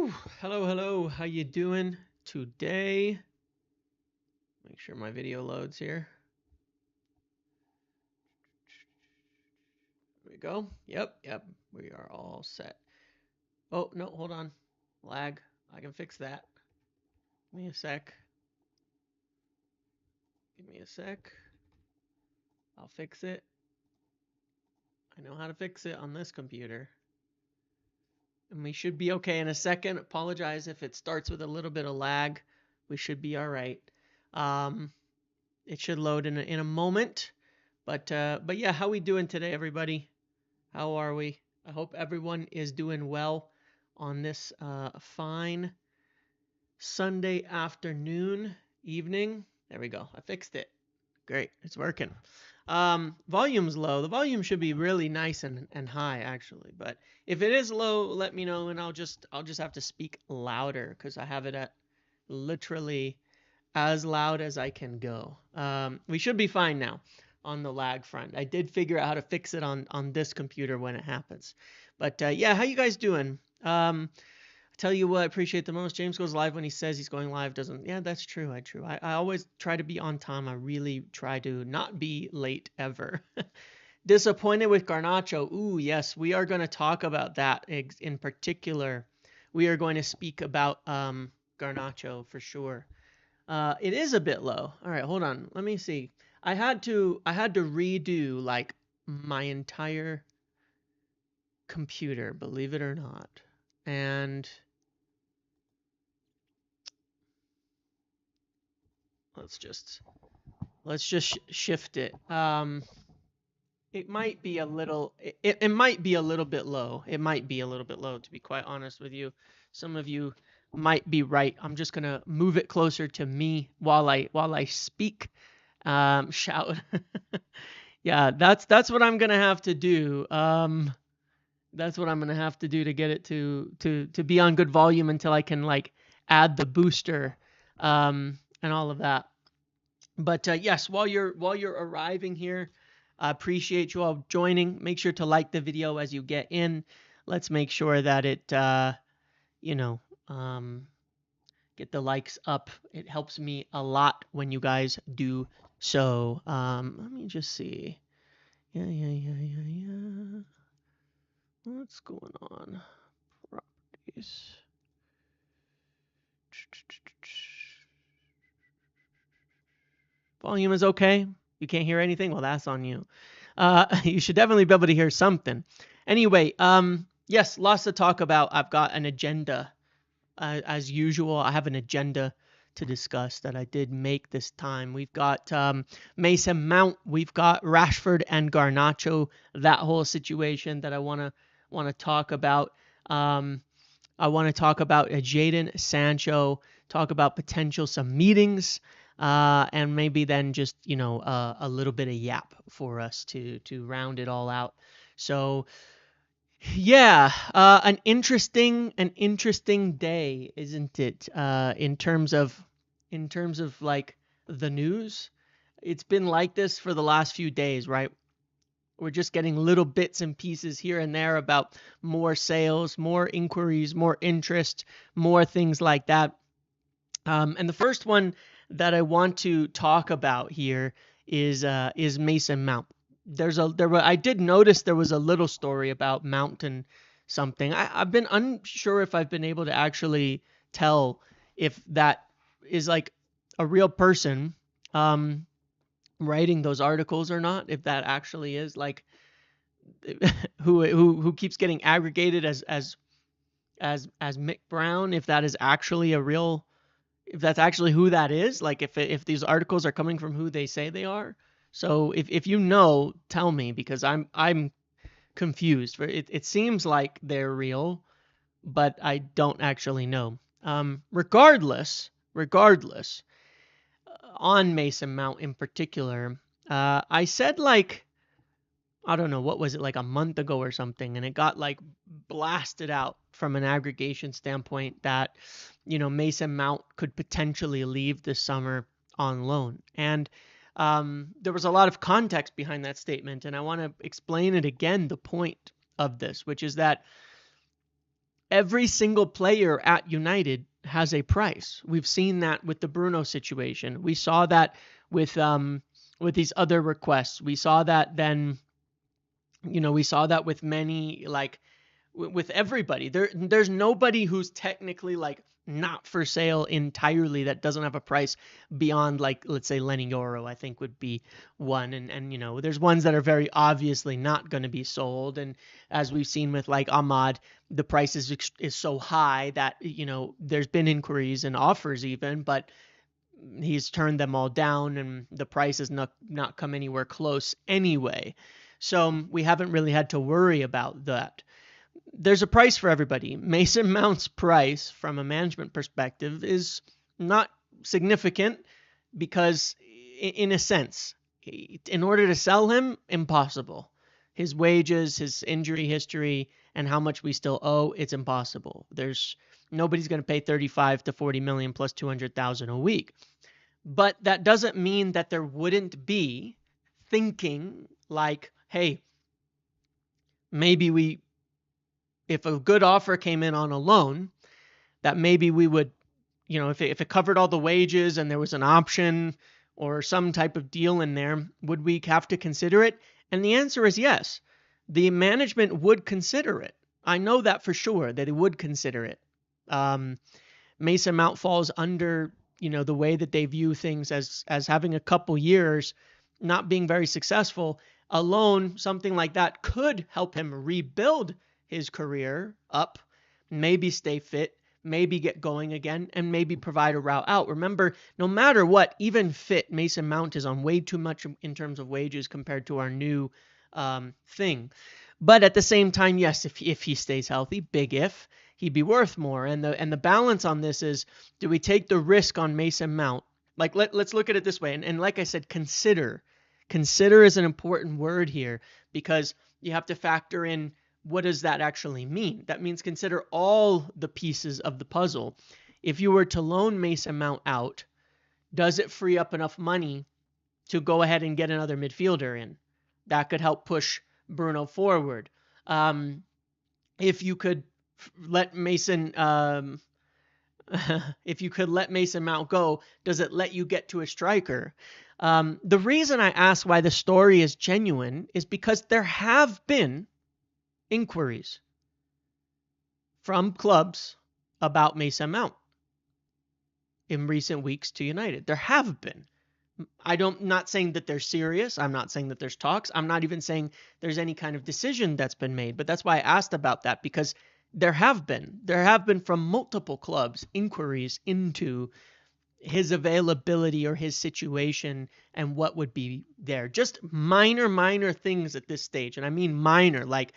Whew. Hello. How you doing today? Make sure my video loads here. There we go. Yep. We are all set. Oh, no, hold on. Lag. I can fix that. Give me a sec. I'll fix it. I know how to fix it on this computer. And we should be okay in a second. Apologize if it starts with a little bit of lag. We should be all right. It should load in a moment. But yeah, how we doing today, everybody? How are we? I hope everyone is doing well on this fine Sunday afternoon, evening. There we go. I fixed it. Great. It's working. Volume's low. The volume should be really nice and high actually, but if it is low, let me know and I'll just have to speak louder because I have it at literally as loud as I can go. We should be fine now on the lag front. I did figure out how to fix it on this computer when it happens. But yeah, how you guys doing? I tell you what I appreciate the most. James goes live when he says he's going live. Doesn't? Yeah, that's true. I always try to be on time. I really try to not be late ever. Disappointed with Garnacho. Ooh, yes, we are going to talk about that in particular. We are going to speak about Garnacho for sure. It is a bit low. All right, hold on. Let me see. I had to redo like my entire computer, believe it or not. And let's just shift it. It might be a little it might be a little bit low. It might be a little bit low, to be quite honest with you. Some of you might be right. I'm just gonna move it closer to me while I speak. Shout. Yeah, that's what I'm gonna have to do. That's what I'm gonna have to do to get it to be on good volume until I can like add the booster, and all of that. But yes, while you're arriving here, I appreciate you all joining. Make sure to like the video as you get in. Let's make sure that it, get the likes up. It helps me a lot when you guys do so. Let me just see. Yeah. What's going on? Properties. Volume is okay. You can't hear anything? Well, that's on you. You should definitely be able to hear something. Anyway, yes, lots to talk about. I've got an agenda. As usual, I have an agenda to discuss that I did make this time. We've got Mason Mount, we've got Rashford and Garnacho, that whole situation that I want to talk about. I want to talk about Jadon Sancho, talk about potential some meetings, and maybe then just a little bit of yap for us to round it all out. So yeah, an interesting day, isn't it? In terms of like the news, it's been like this for the last few days, right? We're just getting little bits and pieces here and there about more sales, more inquiries, more interest, more things like that. And the first one that I want to talk about here is Mason Mount. I did notice there was a little story about Mount and something. I've been unsure if I've been able to actually tell if that is like a real person writing those articles or not. If that actually is like who keeps getting aggregated as Mick Brown. If that is actually if that's actually who that is, like if these articles are coming from who they say they are. So if you know, tell me, because I'm confused. It seems like they're real, but I don't actually know. Regardless, on Mason Mount in particular, I said like, I don't know, what was it, like a month ago or something, and it got like blasted out from an aggregation standpoint that, Mason Mount could potentially leave this summer on loan. And there was a lot of context behind that statement, and I want to explain it again, the point of this, which is that every single player at United has a price. We've seen that with the Bruno situation. We saw that with these other requests. We saw that then, we saw that with many, like with everybody. There's nobody who's technically like not for sale entirely that doesn't have a price beyond, like, let's say Lenny Yoro, I think would be one. And there's ones that are very obviously not going to be sold. And as we've seen with like Ahmad, the price is so high that, there's been inquiries and offers even, but he's turned them all down and the price has not come anywhere close anyway. So we haven't really had to worry about that. There's a price for everybody. Mason Mount's price from a management perspective is not significant because, in a sense, in order to sell him, impossible. His wages, his injury history, and how much we still owe, it's impossible. Nobody's going to pay 35 to 40 million plus 200,000 a week. But that doesn't mean that there wouldn't be thinking like, hey, maybe if a good offer came in on a loan, that maybe we would, if it covered all the wages and there was an option or some type of deal in there, would we have to consider it? And the answer is yes. The management would consider it. I know that for sure, that they would consider it. Mason Mount falls under, the way that they view things as having a couple years, not being very successful. A loan, something like that, could help him rebuild his career up, maybe stay fit, maybe get going again, and maybe provide a route out. Remember, no matter what, even fit, Mason Mount is on way too much in terms of wages compared to our new thing. But at the same time, yes, if he stays healthy, big if, he'd be worth more. And the balance on this is, do we take the risk on Mason Mount? Like, let's look at it this way. And like I said, consider. Consider is an important word here because you have to factor in, what does that actually mean? That means consider all the pieces of the puzzle. If you were to loan Mason Mount out, does it free up enough money to go ahead and get another midfielder in? That could help push Bruno forward. If you could let Mason Mount go, does it let you get to a striker? The reason I ask why the story is genuine is because there have been inquiries from clubs about Mason Mount in recent weeks to United. There have been. Not saying that they're serious. I'm not saying that there's talks. I'm not even saying there's any kind of decision that's been made. But that's why I asked about that, because there have been from multiple clubs inquiries into his availability or his situation and what would be there. Just minor things at this stage. And I mean minor, like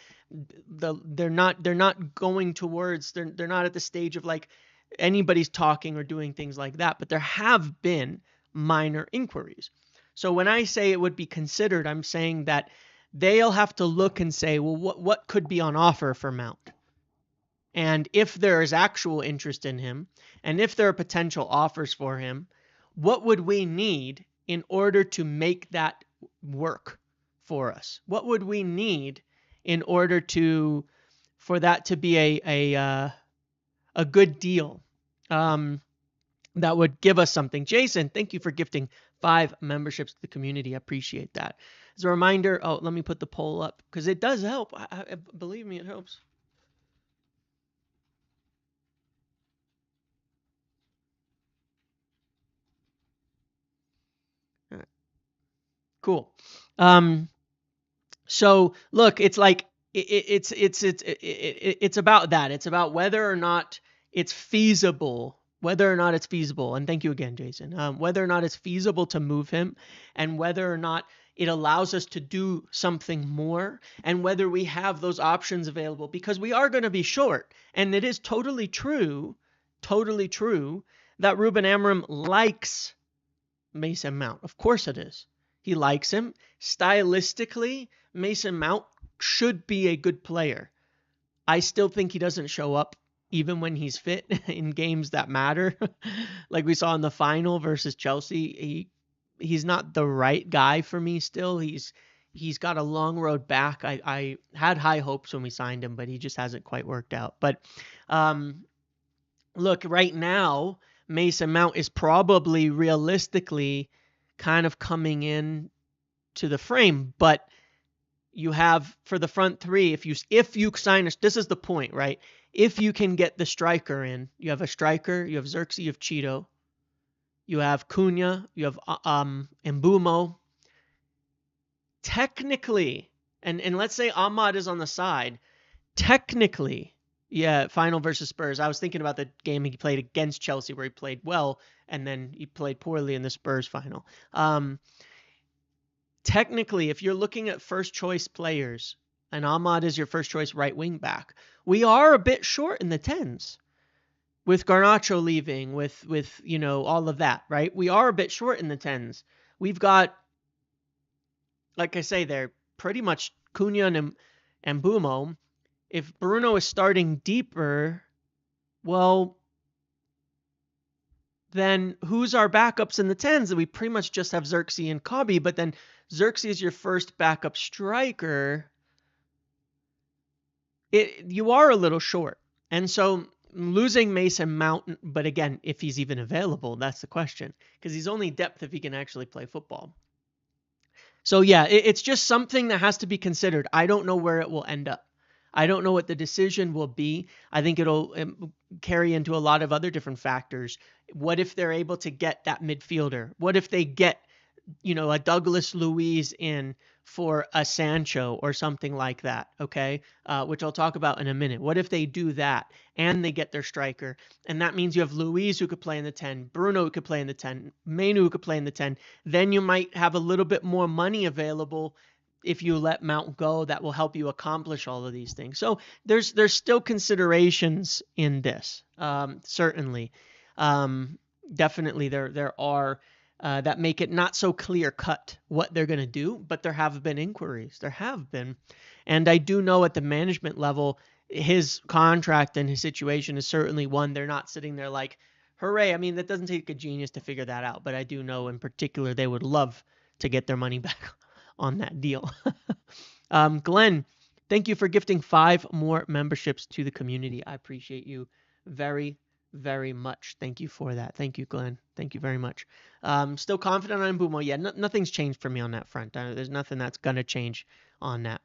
they're not going towards, they're not at the stage of like anybody's talking or doing things like that, but there have been minor inquiries. So when I say it would be considered, I'm saying that they'll have to look and say, well, what could be on offer for Mount? And if there is actual interest in him, and if there are potential offers for him, what would we need in order to make that work for us? What would we need in order for that to be a good deal that would give us something? Jason, thank you for gifting 5 memberships to the community. I appreciate that. As a reminder, let me put the poll up because it does help. Believe me, it helps. Cool. So look, it's like it's about that. It's about whether or not it's feasible. And thank you again, Jason. Whether or not it's feasible to move him, and whether or not it allows us to do something more, and whether we have those options available, because we are going to be short. And it is totally true that Ruben Amorim likes Mason Mount. Of course it is. He likes him. Stylistically, Mason Mount should be a good player. I still think he doesn't show up even when he's fit in games that matter. Like we saw in the final versus Chelsea, he's not the right guy for me still. He's he's got a long road back. I had high hopes when we signed him, but he just hasn't quite worked out. But look, right now, Mason Mount is probably realistically kind of coming in to the frame, but you have for the front three, if you sign us, this is the point, right? If you can get the striker in, you have a striker, you have Xerxes, you have Cheeto, you have Cunha, you have Mbumo. Technically, and let's say Ahmad is on the side, technically, yeah, final versus Spurs. I was thinking about the game he played against Chelsea where he played well and then he played poorly in the Spurs final. Technically, if you're looking at first choice players and Ahmad is your first choice right wing back, we are a bit short in the 10s with Garnacho leaving, with all of that, right? We are a bit short in the 10s. We've got, like I say, they're pretty much Cunha and Mbumo. If Bruno is starting deeper, well, then who's our backups in the 10s? We pretty much just have Xerxes and Kobe, but then Xerxes is your first backup striker. You are a little short. And so losing Mason Mount, but again, if he's even available, that's the question. Because he's only depth if he can actually play football. So yeah, it's just something that has to be considered. I don't know where it will end up. I don't know what the decision will be. I think it'll carry into a lot of other different factors. What if they're able to get that midfielder? What if they get, a Douglas Luiz in for a Sancho or something like that, okay? Which I'll talk about in a minute. What if they do that and they get their striker? And that means you have Luiz who could play in the 10, Bruno who could play in the 10, Mainu who could play in the 10. Then you might have a little bit more money available if you let Mount go that will help you accomplish all of these things. So there's still considerations in this, certainly. Definitely there are that make it not so clear cut what they're going to do, but there have been inquiries. There have been. And I do know at the management level, his contract and his situation is certainly one. They're not sitting there like, hooray. I mean, that doesn't take a genius to figure that out. But I do know in particular, they would love to get their money back on that deal. Glenn, thank you for gifting 5 more memberships to the community. I appreciate you very, very much. Thank you for that. Thank you, Glenn. Thank you very much. Still confident on Mbumo. Yeah, nothing's changed for me on that front. There's nothing that's going to change on that.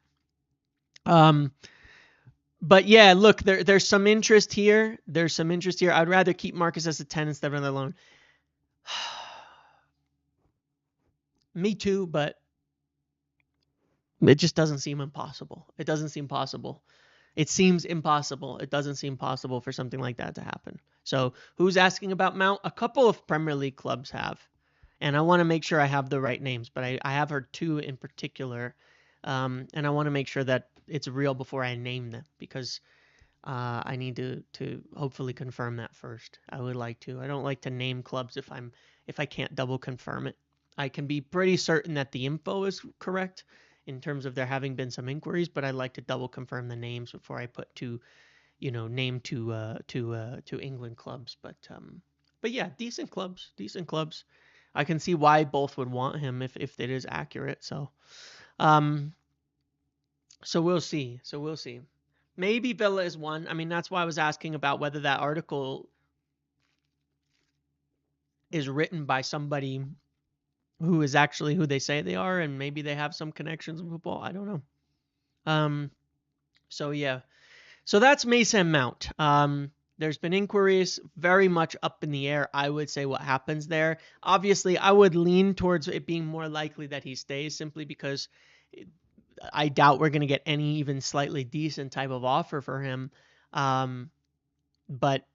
But yeah, look, there's some interest here. I'd rather keep Marcus as a 10 instead of another loan. Me too, but it just doesn't seem impossible. It doesn't seem possible. It seems impossible. It doesn't seem possible for something like that to happen. So who's asking about Mount? A couple of Premier League clubs have. And I want to make sure I have the right names. But I have heard 2 in particular. And I want to make sure that it's real before I name them. Because I need to hopefully confirm that first. I would like to. I don't like to name clubs if I can't double confirm it. I can be pretty certain that the info is correct in terms of there having been some inquiries, but I'd like to double confirm the names before I put name to England clubs. But yeah, decent clubs. I can see why both would want him if it is accurate. So we'll see. Maybe Villa is one. I mean, that's why I was asking about whether that article is written by somebody who is actually who they say they are, and maybe they have some connections in football. I don't know. So yeah. So that's Mason Mount. There's been inquiries, very much up in the air, I would say, what happens there. Obviously, I would lean towards it being more likely that he stays simply because I doubt we're going to get any even slightly decent type of offer for him. But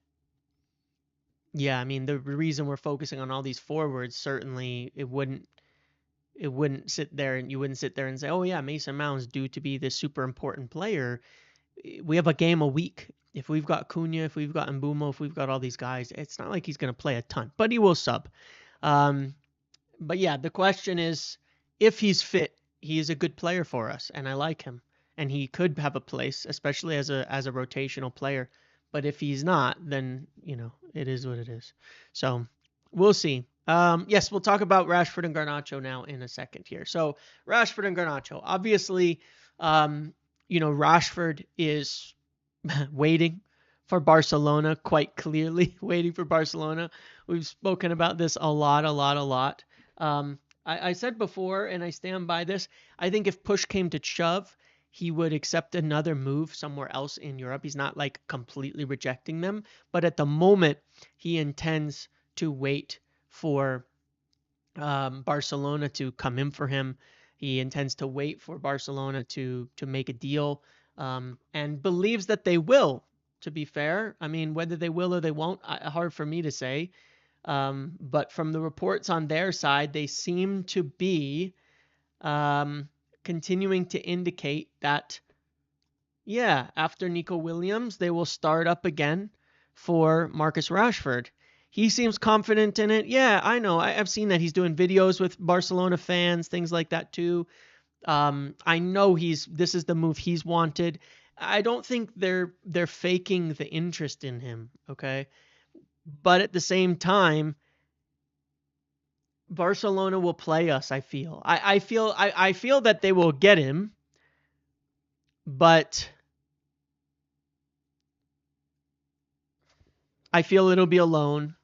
yeah, I mean, the reason we're focusing on all these forwards, certainly it wouldn't sit there and you wouldn't sit there and say, oh yeah, Mason Mount's due to be this super important player. We have a game a week. If we've got Cunha, if we've got Mbumo, if we've got all these guys, it's not like he's going to play a ton, but he will sub. But yeah, the question is, if he's fit, he is a good player for us, and I like him, and he could have a place, especially as a rotational player. But if he's not, then it is what it is. So we'll see. Yes, we'll talk about Rashford and Garnacho now in a second here. So Rashford and Garnacho, obviously, um, Rashford is waiting for Barcelona, quite clearly waiting for Barcelona. We've spoken about this a lot, a lot, a lot. I said before, and I stand by this, I think if push came to shove, he would accept another move somewhere else in Europe. He's not like completely rejecting them, but at the moment, he intends to wait for Barcelona to come in for him. He intends to wait for Barcelona to make a deal, and believes that they will. To be fair, I mean, whether they will or they won't, hard for me to say. But from the reports on their side, they seem to be continuing to indicate that, yeah, after Nico Williams, they will start up again for Marcus Rashford. He seems confident in it. Yeah, I know. I've seen that he's doing videos with Barcelona fans, things like that too. I know this is the move he's wanted. I don't think they're faking the interest in him, okay? But at the same time, Barcelona will play us, I feel. I feel that they will get him, but I feel it'll be a loan.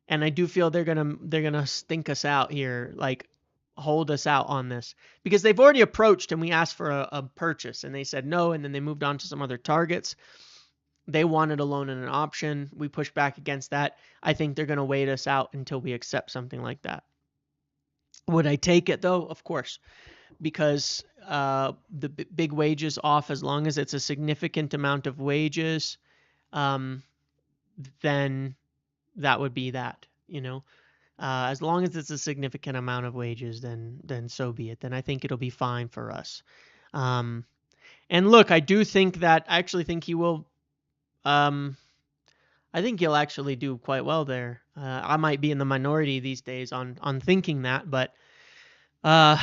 And I do feel they're gonna stink us out here, like hold us out on this, because they've already approached and we asked for a purchase and they said no, and then they moved on to some other targets. They wanted a loan and an option. We pushed back against that. I think they're gonna wait us out until we accept something like that. Would I take it though? Of course, because the big wages off, as long as it's a significant amount of wages, um, then that would be that, as long as it's a significant amount of wages, then so be it. Then I think it'll be fine for us. Um, and look, I actually think he will. Um, I think he'll actually do quite well there. I might be in the minority these days on thinking that, but uh,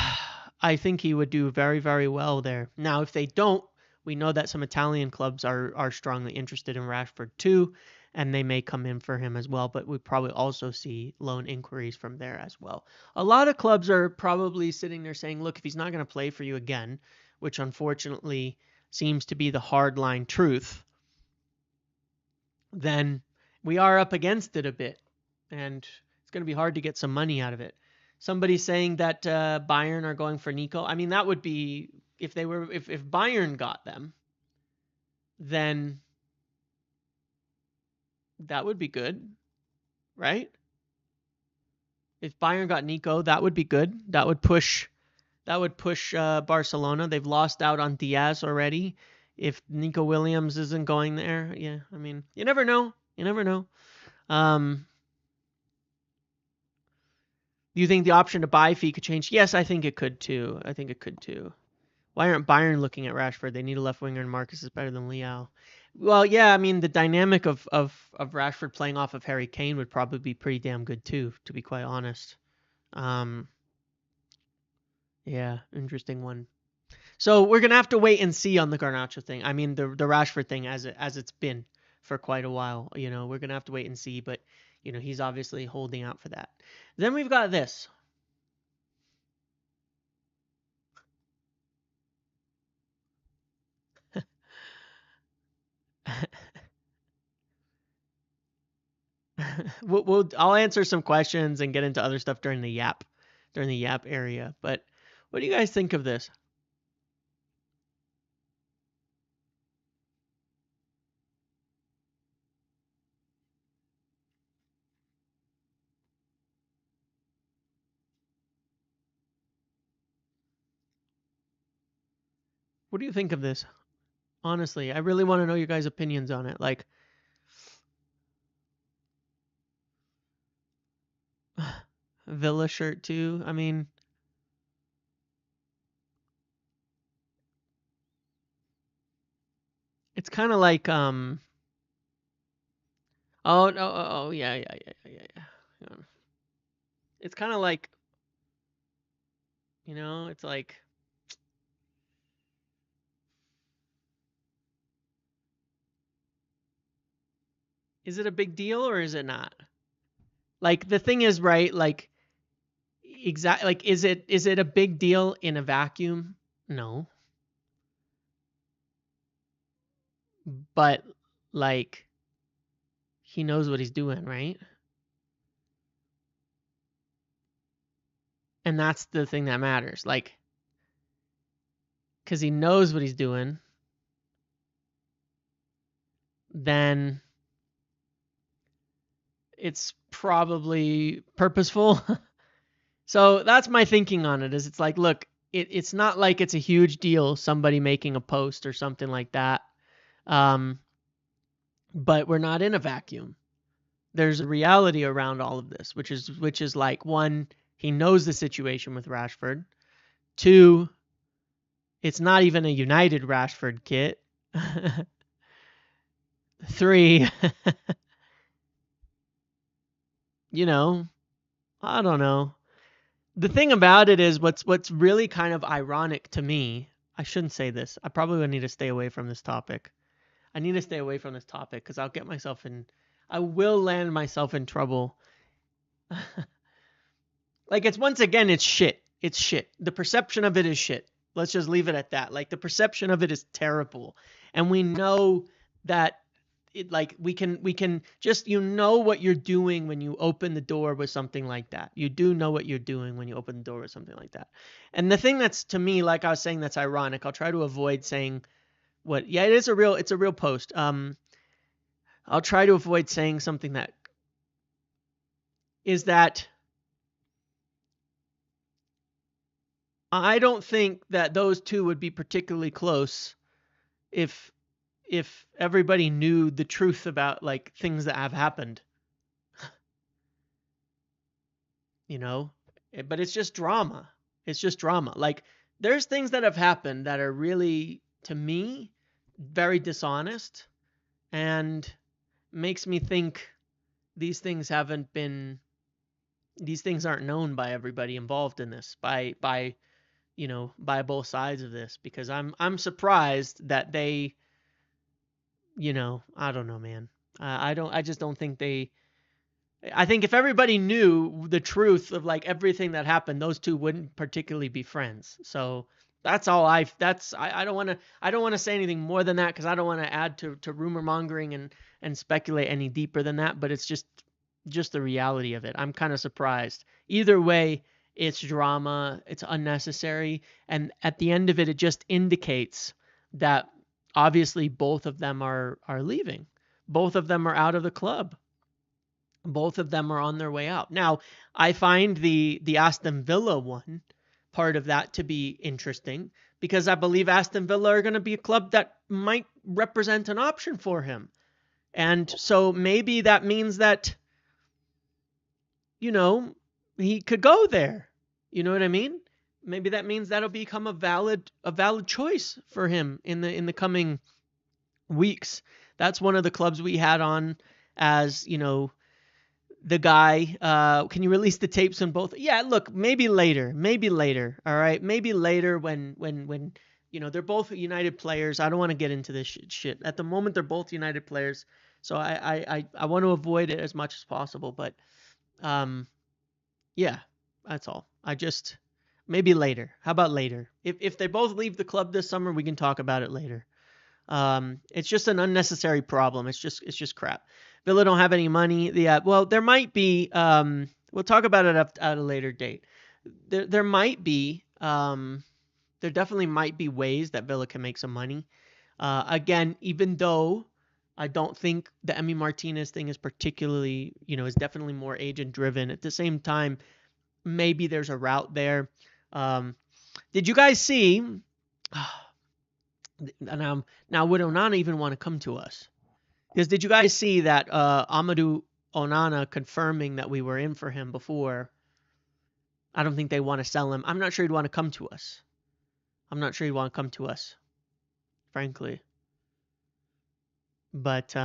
I think he would do very, very well there. Now, if they don't, we know that some Italian clubs are strongly interested in Rashford too, and they may come in for him as well, but we probably also see loan inquiries from there as well. A lot of clubs are probably sitting there saying, look, if he's not going to play for you again, which unfortunately seems to be the hardline truth, then we are up against it a bit, and it's going to be hard to get some money out of it. Somebody saying that Bayern are going for Nico. I mean, that would be if Bayern got them, then that would be good, right? If Bayern got Nico, that would be good. That would push Barcelona. They've lost out on Diaz already. If Nico Williams isn't going there, yeah, I mean, you never know. You never know. Um, do you think the option to buy fee could change? Yes, I think it could too. I think it could too. Why aren't Bayern looking at Rashford? They need a left winger, and Marcus is better than Leao. Well, yeah, I mean the dynamic of Rashford playing off of Harry Kane would probably be pretty damn good too, to be quite honest. Um, yeah, interesting one. So we're gonna have to wait and see on the Garnacho thing. I mean the Rashford thing as it's been for quite a while. We're gonna have to wait and see, but he's obviously holding out for that. Then we've got this. I'll answer some questions and get into other stuff during the yap area. But what do you guys think of this? What do you think of this? Honestly, I really want to know your guys' opinions on it. Like, Villa shirt too. I mean, it's kind of like Oh no! Oh yeah, yeah, yeah, yeah, yeah. Yeah. It's kind of like it's like, is it a big deal or is it not? Like the thing is, right? Like like is it a big deal in a vacuum? No. But like he knows what he's doing, right? And that's the thing that matters. Like cuz he knows what he's doing, then it's probably purposeful. So that's my thinking on it. Is it's like, look, it's not like it's a huge deal somebody making a post or something like that. Um, but we're not in a vacuum. There's a reality around all of this, which is like, one, he knows the situation with Rashford. Two, it's not even a United Rashford kit. Three, you know, I don't know. The thing about it is what's really kind of ironic to me. I shouldn't say this. I probably would need to stay away from this topic. I need to stay away from this topic because I'll get myself in. I will land myself in trouble. Like it's once again, it's shit. It's shit. The perception of it is shit. Let's just leave it at that. Like the perception of it is terrible, and we know that. Like we can just what you're doing when you open the door with something like that. You do know what you're doing when you open the door with something like that. And the thing that's to me, like I was saying, that's ironic. I'll try to avoid saying what. Yeah, it's a real post. I'll try to avoid saying something that is that I don't think that those two would be particularly close if everybody knew the truth about like things that have happened, you know? But it's just drama. It's just drama. Like there's things that have happened that are really to me very dishonest and makes me think these things haven't been these things aren't known by everybody involved in this by by both sides of this, because I'm surprised that they, I don't know, man. I just don't think they. I think if everybody knew the truth of like everything that happened, those two wouldn't particularly be friends. So that's all I don't want to say anything more than that because I don't want to add to rumor mongering and speculate any deeper than that. But it's just the reality of it. I'm kind of surprised. Either way, it's drama, it's unnecessary, and at the end of it, it just indicates that obviously both of them are leaving. Both of them are out of the club. Both of them are on their way out. Now, I find the Aston Villa one part of that to be interesting because I believe Aston Villa are going to be a club that might represent an option for him. And so maybe that means that he could go there. You know what I mean? Maybe that means that'll become a valid choice for him in the coming weeks. That's one of the clubs we had on as, the guy. Can you release the tapes on both? Yeah, look, maybe later. All right, maybe later when they're both United players. I don't want to get into this shit. At the moment, they're both United players, so I want to avoid it as much as possible. But yeah, that's all. Maybe later. How about later? If they both leave the club this summer, we can talk about it later. It's just an unnecessary problem. It's just crap. Villa don't have any money. Yeah, well, there might be. We'll talk about it at a later date. There might be. There definitely might be ways that Villa can make some money. Again, even though I don't think the Emi Martinez thing is particularly, is definitely more agent driven. At the same time, maybe there's a route there. Did you guys see? Now would Onana even want to come to us? Because did you guys see that Amadou Onana confirming that we were in for him before? I don't think they want to sell him. I'm not sure he'd want to come to us. Frankly. But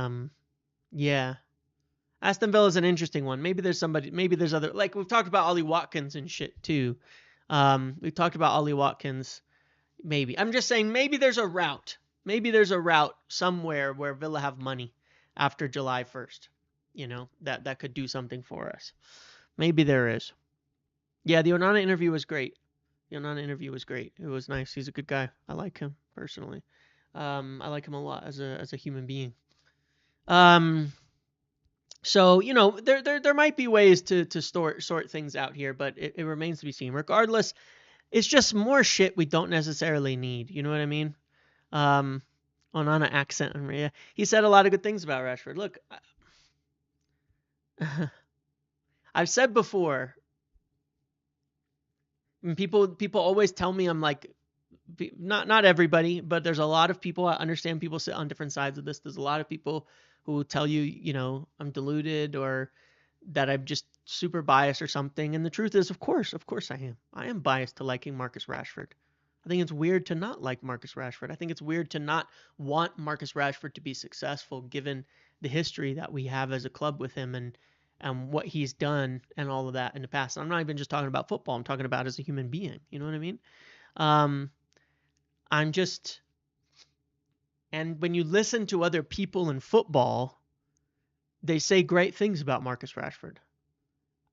yeah. Aston Villa is an interesting one. Maybe there's other, like we've talked about Ollie Watkins and shit too. We've talked about Ollie Watkins. Maybe. I'm just saying maybe there's a route. Maybe there's a route somewhere where Villa have money after July 1st. that could do something for us. Maybe there is. Yeah, the Onana interview was great. The Onana interview was great. It was nice. He's a good guy. I like him personally. I like him a lot as a human being. So there might be ways to sort things out here, but it remains to be seen. Regardless, it's just more shit we don't necessarily need. You know what I mean? Onana accent on Maria. He said a lot of good things about Rashford. Look, I've said before. People always tell me I'm like, not everybody, but there's a lot of people. I understand people sit on different sides of this. There's a lot of people who tell you, I'm deluded or that I'm just super biased or something. And the truth is, of course I am. I am biased to liking Marcus Rashford. I think it's weird to not like Marcus Rashford. I think it's weird to not want Marcus Rashford to be successful given the history that we have as a club with him and what he's done and all of that in the past. I'm not even just talking about football. I'm talking about as a human being. You know what I mean? And when you listen to other people in football, they say great things about Marcus Rashford.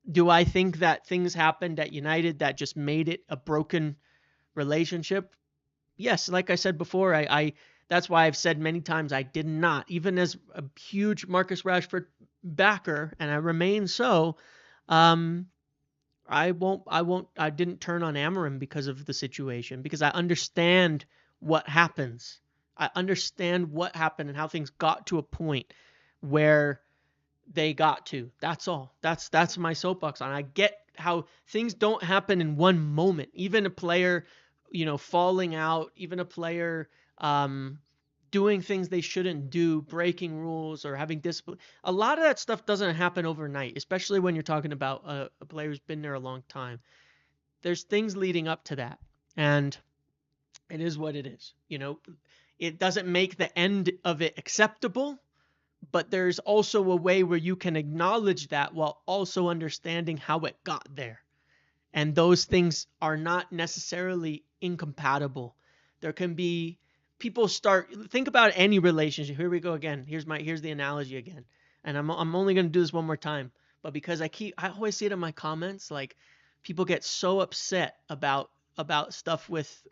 Do I think that things happened at United that just made it a broken relationship? Yes, like I said before, I that's why I've said many times I did not, even as a huge Marcus Rashford backer, and I remain so, I didn't turn on Amorim because of the situation, because I understand what happens. I understand what happened and how things got to a point where they got to. That's all. That's my soapbox on. I get how things don't happen in one moment. Even a player, falling out, even a player doing things they shouldn't do, breaking rules or having discipline. A lot of that stuff doesn't happen overnight, especially when you're talking about a player who's been there a long time. There's things leading up to that, and it is what it is. It doesn't make the end of it acceptable, but there's also a way where you can acknowledge that while also understanding how it got there. And those things are not necessarily incompatible. There can be think about any relationship. Here we go again. Here's the analogy again. And I'm only going to do this one more time, but because I always see it in my comments, like people get so upset about stuff with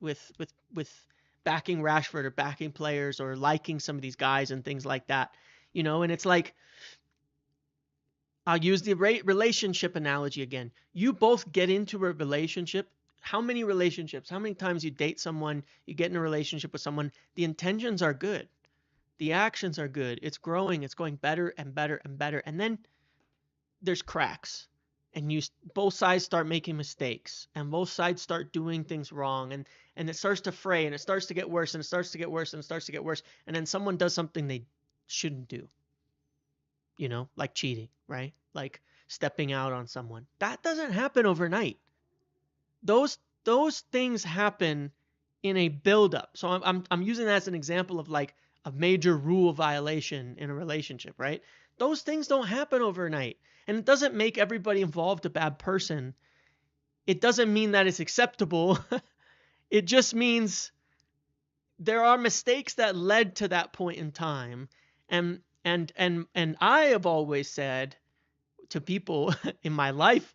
backing Rashford or backing players or liking some of these guys and things like that. And it's like, I'll use the relationship analogy again. You both get into a relationship. How many relationships? How many times you date someone, you get in a relationship with someone, the intentions are good. The actions are good. It's growing. It's going better and better and better. And then there's cracks. And both sides start making mistakes. And both sides start doing things wrong. And it starts to fray. And it starts to get worse. And it starts to get worse. And it starts to get worse. And then someone does something they shouldn't do. Like cheating, right? Like stepping out on someone. That doesn't happen overnight. Those things happen in a buildup. So I'm using that as an example of like a major rule violation in a relationship, right? Those things don't happen overnight. And it doesn't make everybody involved a bad person. It doesn't mean that it's acceptable. It just means there are mistakes that led to that point in time. And I have always said to people in my life,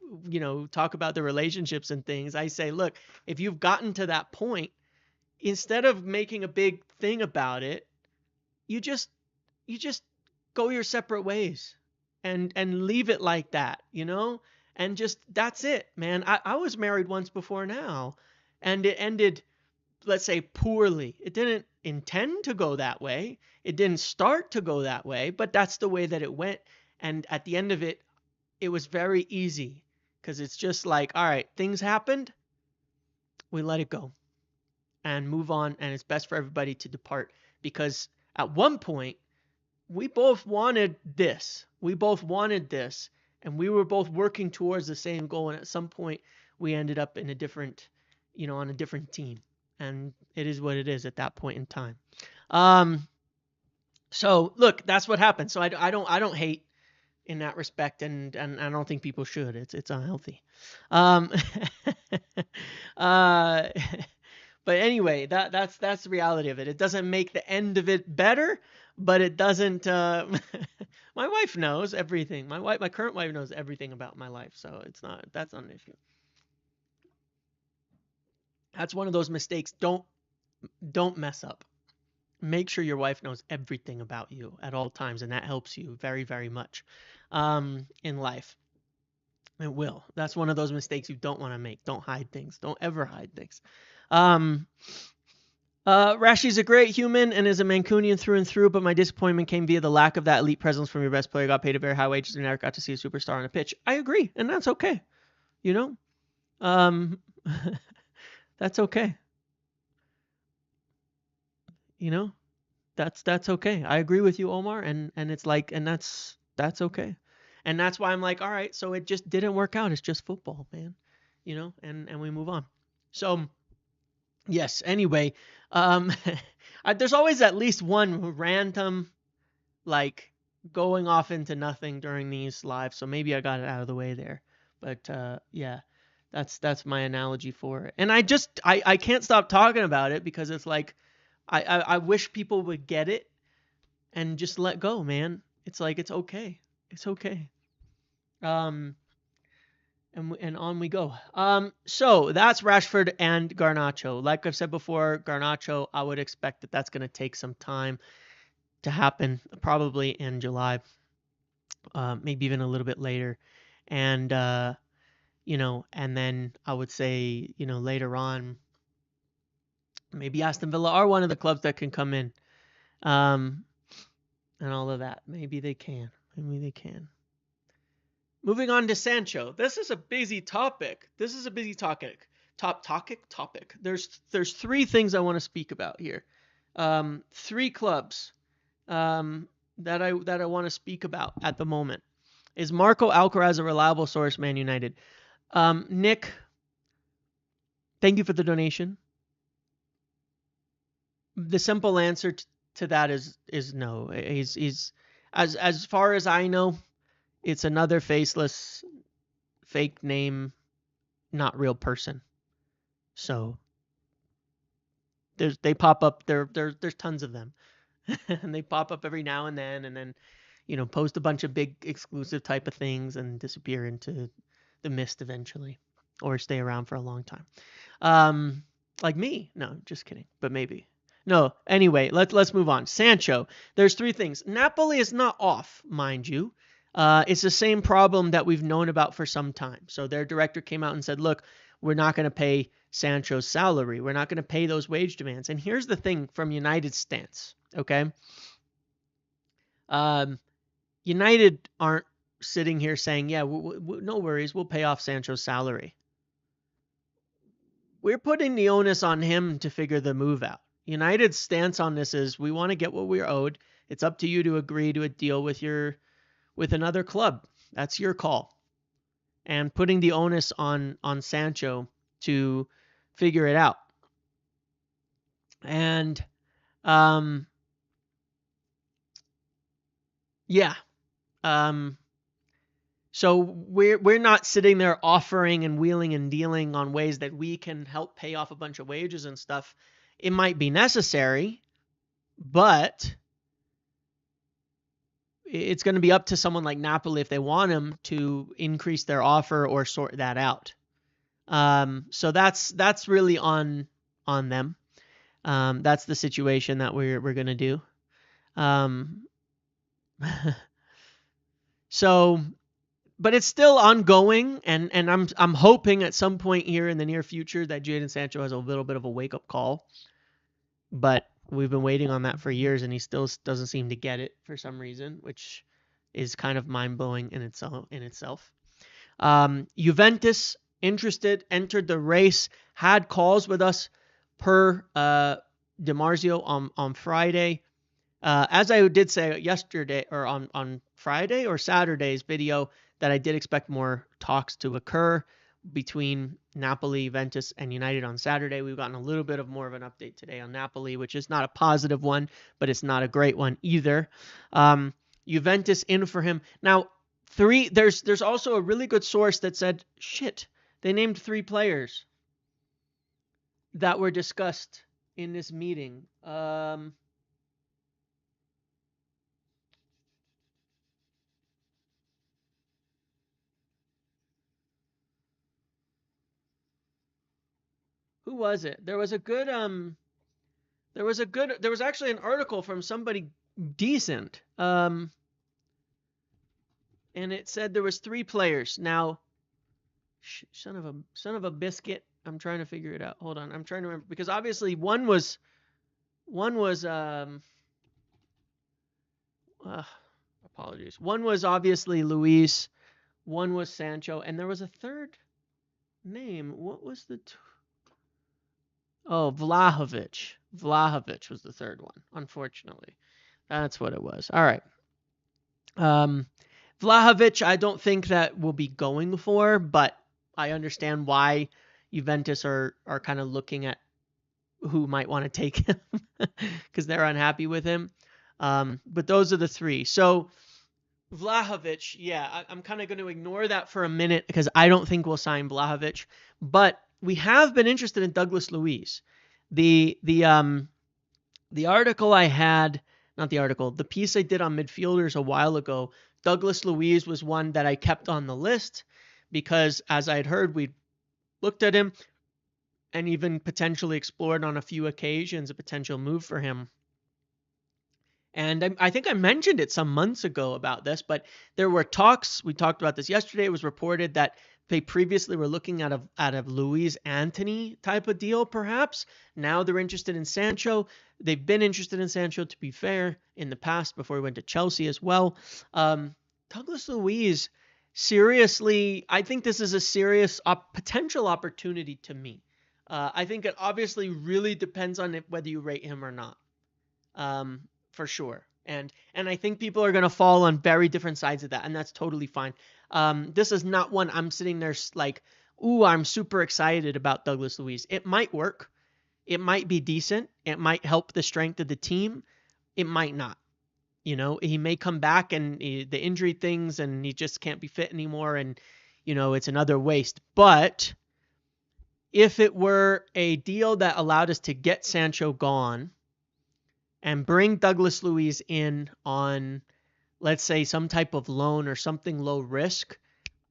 talk about the relationships and things. I say, look, if you've gotten to that point, instead of making a big thing about it, you just go your separate ways and leave it like that, and just, that's it, man. I was married once before now, and it ended, let's say, poorly. It didn't intend to go that way. It didn't start to go that way, but that's the way that it went. And at the end of it, it was very easy because it's just like, all right, things happened. We let it go and move on. And it's best for everybody to depart, because at one point we both wanted this. And we were both working towards the same goal. And at some point we ended up in a different, on a different team. And it is what it is at that point in time. So look, that's what happened. So I don't hate in that respect, and I don't think people should. It's unhealthy. But anyway, that's the reality of it. It doesn't make the end of it better, but it doesn't My wife knows everything. My current wife knows everything about my life, so that's not an issue. That's one of those mistakes. Don't mess up. Make sure your wife knows everything about you at all times, and that helps you very, very much in life. It will. That's one of those mistakes you don't want to make. Don't hide things. Don't ever hide things. Um, Rashi's a great human and is a Mancunian through and through, but my disappointment came via the lack of that elite presence from your best player. Got paid a very high wages and never got to see a superstar on a pitch. I agree, and that's okay. You know, um, that's okay. You know, that's okay. I agree with you, Omar, and it's like, and that's okay, and that's why I'm like, all right, so it just didn't work out. It's just football, man. You know, and we move on. So yes. Anyway, um, there's always at least one random like going off into nothing during these lives, so maybe I got it out of the way there. But yeah, that's my analogy for it. And I can't stop talking about it because it's like I wish people would get it and just let go, man. It's like it's okay. It's okay. Um and on we go. So that's Rashford and Garnacho. Like I've said before, Garnacho, I would expect that that's going to take some time to happen, probably in July, maybe even a little bit later. And and then I would say, later on, maybe Aston Villa are one of the clubs that can come in, um, and all of that. Maybe they can. Maybe they can. Moving on to Sancho. This is a busy topic. Topic. There's three things I want to speak about here. Three clubs that I want to speak about at the moment. Is Marco Alcaraz a reliable source, Man United? Nick, thank you for the donation. The simple answer to that is no. He's as far as I know, it's another faceless, fake name, not real person. So they pop up. There's tons of them, and they pop up every now and then post a bunch of big exclusive type of things and disappear into the mist eventually, or stay around for a long time. Like me. No, just kidding. But maybe. No. Anyway, let's move on. Sancho. There's three things. Napoli is not off, mind you. It's the same problem that we've known about for some time. So their director came out and said, look, we're not going to pay Sancho's salary. We're not going to pay those wage demands. And here's the thing from United's stance, okay? United aren't sitting here saying, yeah, no worries, we'll pay off Sancho's salary. We're putting the onus on him to figure the move out. United's stance on this is we want to get what we're owed. It's up to you to agree to a deal with another club. That's your call. And putting the onus on Sancho to figure it out. And yeah. So we're not sitting there offering and wheeling and dealing on ways that we can help pay off a bunch of wages and stuff. It might be necessary, but it's going to be up to someone like Napoli if they want him to increase their offer or sort that out. So that's really on them. That's the situation that we're going to do. So, but it's still ongoing, and I'm hoping at some point here in the near future that Jadon Sancho has a little bit of a wake up call. But we've been waiting on that for years, and he still doesn't seem to get it for some reason, which is kind of mind blowing in itself. Juventus entered the race, had calls with us per DiMarzio on Friday. As I did say yesterday, or on Friday or Saturday's video, that I did expect more talks to occur between Napoli, Juventus, and United on Saturday. We've gotten a little bit of more of an update today on Napoli, which is not a positive one, but it's not a great one either. Juventus in for him. Now, there's also a really good source that said, shit, they named 3 players that were discussed in this meeting. Who was it? There was actually an article from somebody decent. And it said there was 3 players. Now, son of a biscuit. I'm trying to figure it out. Hold on. I'm trying to remember because obviously one was apologies. One was obviously Luis, one was Sancho, and there was a third name. What was the Vlahovic. Vlahovic was the third one, unfortunately. That's what it was. All right. Vlahovic, I don't think that we'll be going for, but I understand why Juventus are kind of looking at who might want to take him because they're unhappy with him. But those are the 3. So Vlahovic, yeah, I'm kind of going to ignore that for a minute because I don't think we'll sign Vlahovic. But we have been interested in Douglas Luiz. The article I had, not the article, the piece I did on midfielders a while ago, Douglas Luiz was one that I kept on the list because, as I had heard, we looked at him and even potentially explored on a few occasions a potential move for him. And I think I mentioned it some months ago about this, but there were talks. We talked about this yesterday. It was reported that they previously were looking at a Luis Antony type of deal, perhaps. Now they're interested in Sancho. They've been interested in Sancho, to be fair, in the past before he went to Chelsea as well. Douglas Luiz, seriously, I think this is a serious potential opportunity to me. I think it obviously really depends on whether you rate him or not. For sure. And I think people are going to fall on very different sides of that, and that's totally fine. This is not one I'm sitting there like, ooh, I'm super excited about Douglas Luiz. It might work. It might be decent. It might help the strength of the team. It might not. You know, he may come back and the injury things and he just can't be fit anymore and, you know, it's another waste. But if it were a deal that allowed us to get Sancho gone and bring Douglas Luiz in on, let's say, some type of loan or something low risk,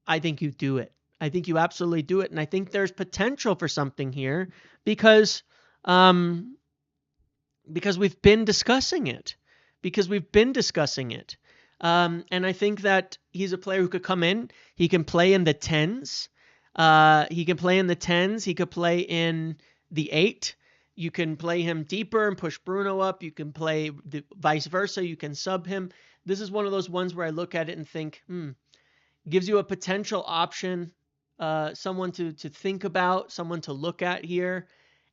I think you do it. I think you absolutely do it. And I think there's potential for something here because we've been discussing it. And I think that he's a player who could come in. He can play in the 10s. He could play in the 8. You can play him deeper and push Bruno up. You can play the vice versa. You can sub him. This is one of those ones where I look at it and think, gives you a potential option, someone to think about, someone to look at here.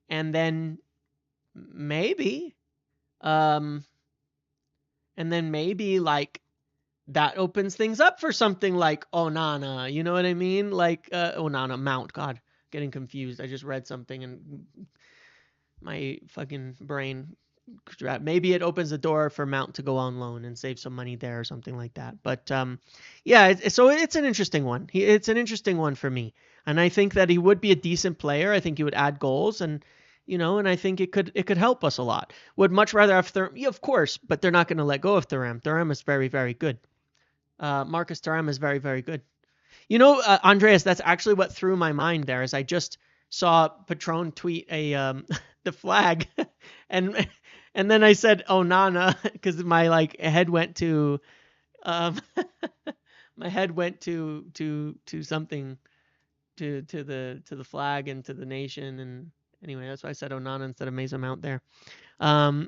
And then maybe like that opens things up for something like Onana. You know what I mean? Like Onana, Mount. God, getting confused. I just read something and my fucking brain, maybe it opens the door for Mount to go on loan and save some money there or something like that. But yeah, so it's an interesting one. It's an interesting one for me, and I think that he would be a decent player. I think he would add goals, and and I think it could help us a lot. Would much rather have Thuram, yeah, of course, but they're not going to let go of Thuram. Thuram is very, very good. Marcus Thuram is very, very good. Andreas, that's actually what threw my mind there. Is I just saw Patron tweet the flag, and then I said Onana because my head went to something to the flag and to the nation, and anyway, that's why I said Onana instead of Mason Mount there. That's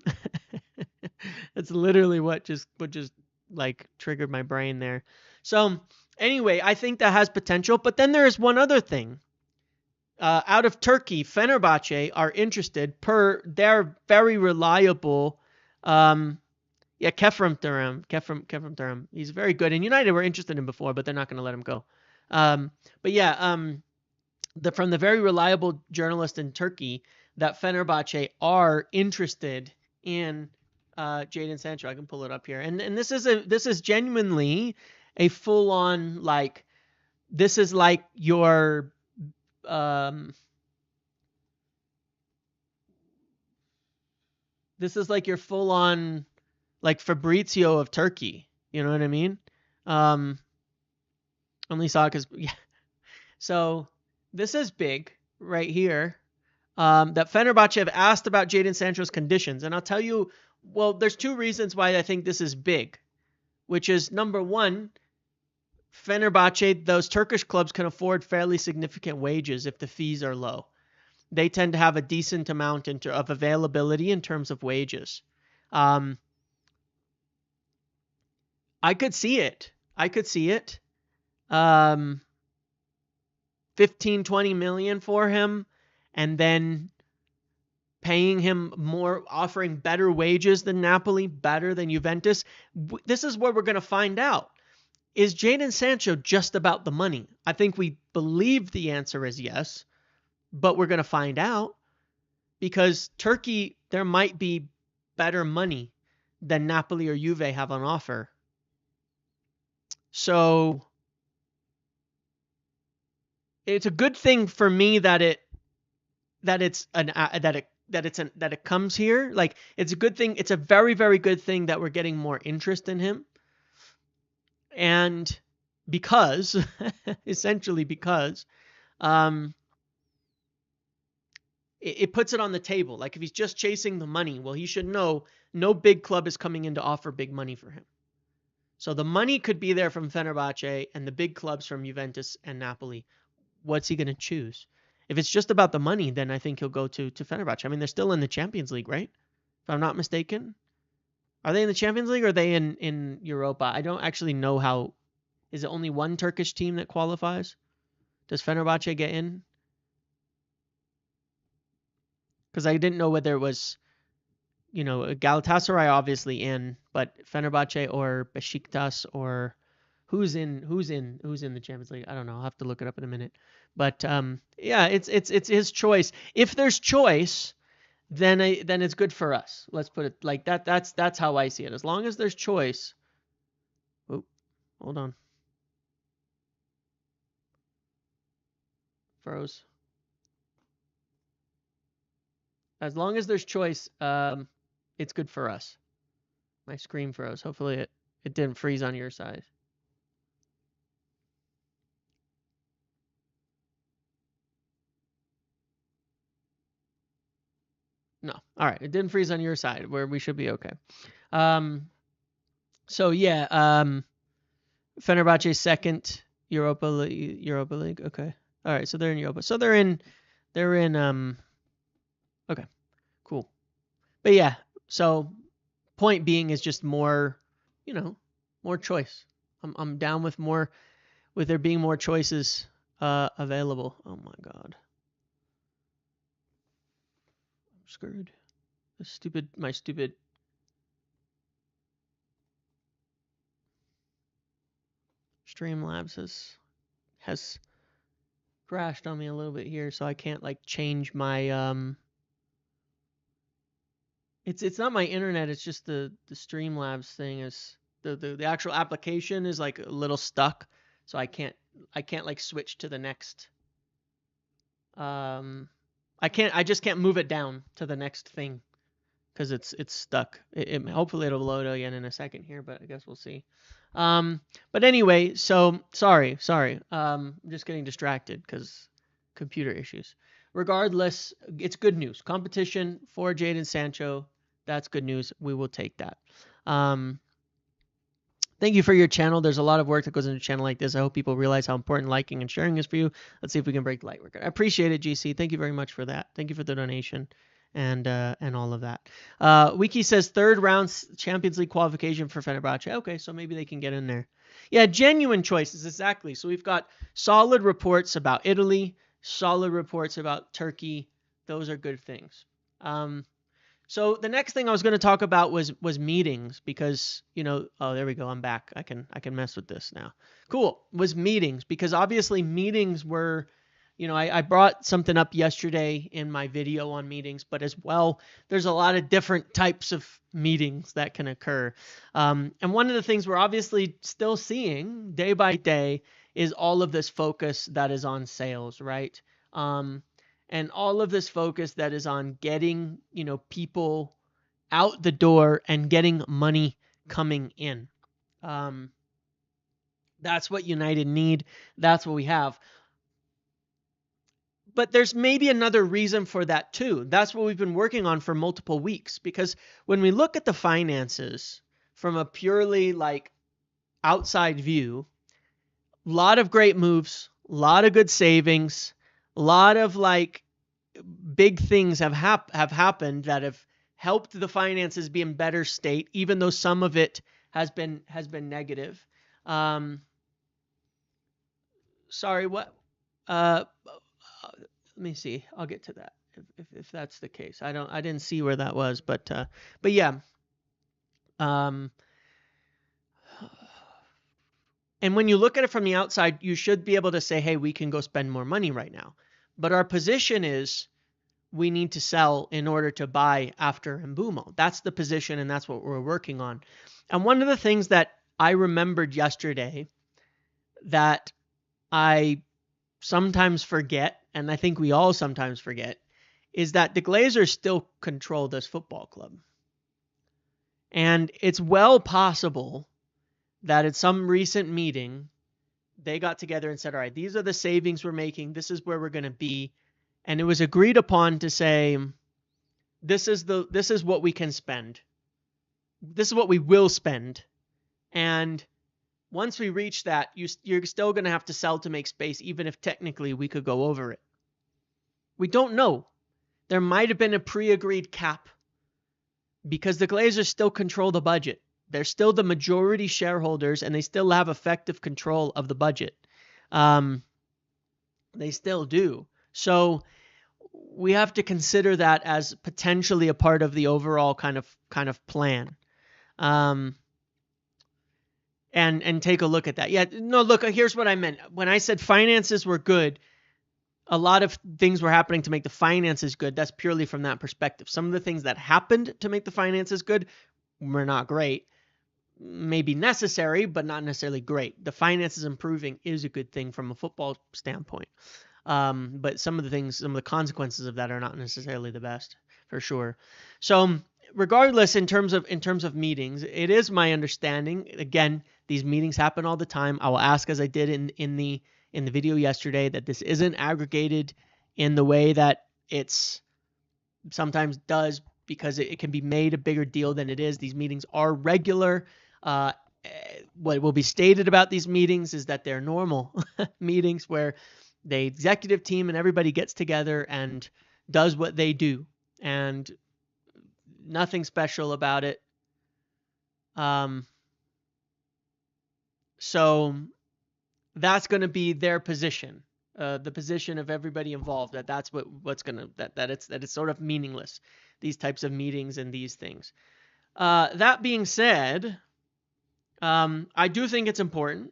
literally what just triggered my brain there. So anyway, I think that has potential, but then there is one other thing. Out of Turkey, Fenerbahce are interested per their very reliable, Kefram Thuram. He's very good. And United were interested in him before, but they're not going to let him go. From the very reliable journalist in Turkey, that Fenerbahce are interested in Jadon Sancho. I can pull it up here, and this is genuinely a full on this is like your this is like your full on Fabrizio of Turkey. You know what I mean? Only saw because yeah. So this is big right here. that Fenerbahce have asked about Jadon Sancho's conditions. And I'll tell you, well, there's two reasons why I think this is big, which is number one, Fenerbahce, those Turkish clubs can afford fairly significant wages if the fees are low. They tend to have a decent amount of availability in terms of wages. I could see it. 15, 20 million for him, and then paying him more, offering better wages than Napoli, better than Juventus. This is where we're going to find out. Is Jadon Sancho just about the money? I think we believe the answer is yes, but we're going to find out, because Turkey, there might be better money than Napoli or Juve have on offer. So it's a good thing for me that it comes here. Like, it's a good thing. It's a very, very good thing that we're getting more interest in him. And because, essentially because, it puts it on the table. Like, if he's just chasing the money, well, he should know no big club is coming in to offer big money for him. So the money could be there from Fenerbahce and the big clubs from Juventus and Napoli. What's he going to choose? If it's just about the money, then I think he'll go to Fenerbahce. I mean, they're still in the Champions League, right? If I'm not mistaken. Are they in the Champions League or are they in Europa? I don't actually know how. Is it only one Turkish team that qualifies? Does Fenerbahce get in? Because I didn't know whether it was, Galatasaray obviously in, but Fenerbahce or Besiktas or who's in the Champions League? I don't know. I'll have to look it up in a minute. But yeah, it's his choice. If there's choice, then it's good for us. Let's put it like that. That's how I see it. As long as there's choice. Oh, hold on. Froze. As long as there's choice, it's good for us. My screen froze. Hopefully it didn't freeze on your side. No. All right. It didn't freeze on your side, where we should be okay. So yeah, Fenerbahce second, Europa League. Okay. All right. So they're in Europa. So they're in okay. Cool. But yeah, so point being is just more, more choice. I'm down with more, with there being more choices available. Oh my god. I'm screwed. My stupid Streamlabs has crashed on me a little bit here, so I can't like change my it's not my internet, it's just the Streamlabs thing is the actual application is like a little stuck, so I can't like switch to the next I just can't move it down to the next thing because it's stuck. Hopefully it'll load again in a second here, but I guess we'll see. But anyway, so sorry. I'm just getting distracted because computer issues. Regardless, it's good news. Competition for Jadon Sancho. That's good news. We will take that. Thank you for your channel. There's a lot of work that goes into a channel like this. I hope people realize how important liking and sharing is for you. Let's see if we can break the light record. I appreciate it, GC. Thank you very much for that. Thank you for the donation and all of that. Wiki says third round Champions League qualification for Fenerbahce. Okay, so maybe they can get in there. Yeah, genuine choices, exactly. So we've got solid reports about Italy, solid reports about Turkey. Those are good things. So the next thing I was going to talk about was meetings because, oh, there we go. I'm back. I can mess with this now. Cool. Was meetings because obviously meetings were, I brought something up yesterday in my video on meetings, but as well, there's a lot of different types of meetings that can occur. And one of the things we're obviously still seeing day by day is all of this focus that is on sales, right? And all of this focus that is on getting, people out the door and getting money coming in. That's what United need. That's what we have. But there's maybe another reason for that too. That's what we've been working on for multiple weeks, because when we look at the finances from a purely like outside view, a lot of great moves, a lot of good savings, a lot of like big things have happened that have helped the finances be in better state, even though some of it has been negative. Sorry, what? Let me see. I'll get to that if that's the case. I didn't see where that was, but yeah. And when you look at it from the outside, you should be able to say, hey, we can go spend more money right now. But our position is we need to sell in order to buy after Mbumo. That's the position, and that's what we're working on. And one of the things that I remembered yesterday that I sometimes forget, and I think we all sometimes forget, is that the Glazers still control this football club. And it's well possible that at some recent meeting, they got together and said, all right, these are the savings we're making. This is where we're going to be. And it was agreed upon to say, this is what we can spend. This is what we will spend. And once we reach that, you're still going to have to sell to make space, even if technically we could go over it. We don't know. There might have been a pre-agreed cap because the Glazers still control the budget. They're still the majority shareholders, and they still have effective control of the budget. They still do. So we have to consider that as potentially a part of the overall kind of plan. And take a look at that. Yeah, no, look, here's what I meant. When I said finances were good, a lot of things were happening to make the finances good. That's purely from that perspective. Some of the things that happened to make the finances good were not great. Maybe necessary, but not necessarily great. The finances improving is a good thing from a football standpoint. But some of the consequences of that are not necessarily the best, for sure. So regardless, in terms of meetings, it is my understanding, again, these meetings happen all the time. I will ask, as I did in the video yesterday, that this isn't aggregated in the way that it's sometimes does, because it can be made a bigger deal than it is. These meetings are regular. What will be stated about these meetings is that they're normal meetings where the executive team and everybody gets together and does what they do, and nothing special about it. So that's going to be their position, the position of everybody involved, that it's sort of meaningless, these types of meetings and these things. That being said, I do think it's important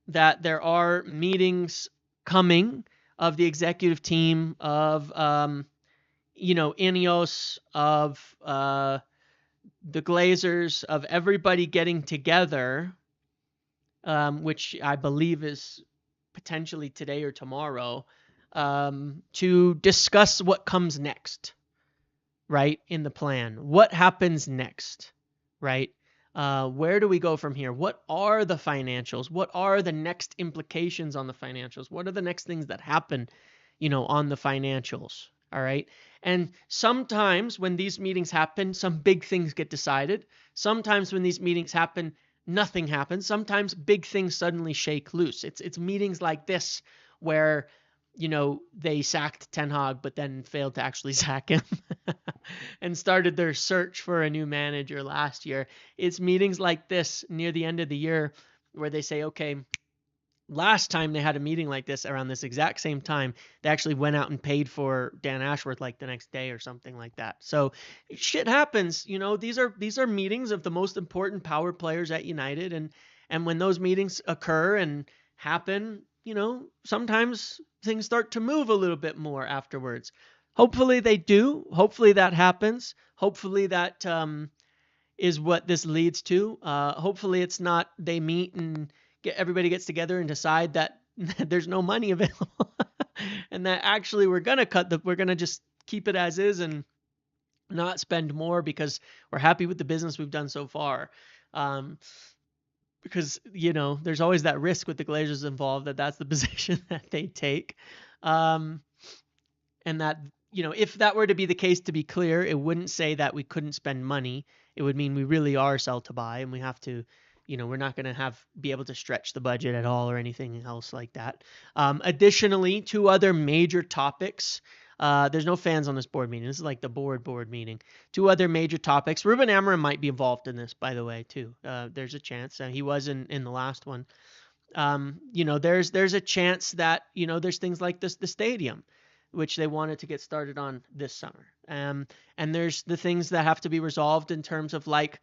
that there are meetings coming of the executive team, of Ineos, of the Glazers, of everybody getting together, which I believe is potentially today or tomorrow, to discuss what comes next, right, in the plan. What happens next, right? Where do we go from here? What are the financials? What are the next implications on the financials? What are the next things that happen, on the financials? All right. And sometimes when these meetings happen, some big things get decided. Sometimes when these meetings happen, nothing happens. Sometimes big things suddenly shake loose. It's meetings like this where, they sacked Ten Hag, but then failed to actually sack him and started their search for a new manager last year. It's meetings like this near the end of the year where they say, okay, last time they had a meeting like this around this exact same time, they actually went out and paid for Dan Ashworth like the next day or something like that. So shit happens. These are meetings of the most important power players at United, and when those meetings occur and happen, sometimes things start to move a little bit more afterwards. Hopefully they do. Hopefully that happens. Hopefully that is what this leads to. Hopefully it's not they meet and everybody gets together and decide that there's no money available and that actually we're going to just keep it as is and not spend more because we're happy with the business we've done so far. Because, there's always that risk with the Glazers involved that's the position that they take. and that, if that were to be the case, to be clear, it wouldn't say that we couldn't spend money. It would mean we really are sell to buy, and we have to, we're not going to be able to stretch the budget at all or anything else like that. Additionally, two other major topics. There's no fans on this board meeting. This is like the board meeting. Two other major topics. Ruben Amorim might be involved in this, by the way, too. There's a chance. He was in the last one. There's a chance that, there's things like this, the stadium, which they wanted to get started on this summer. And there's the things that have to be resolved in terms of like,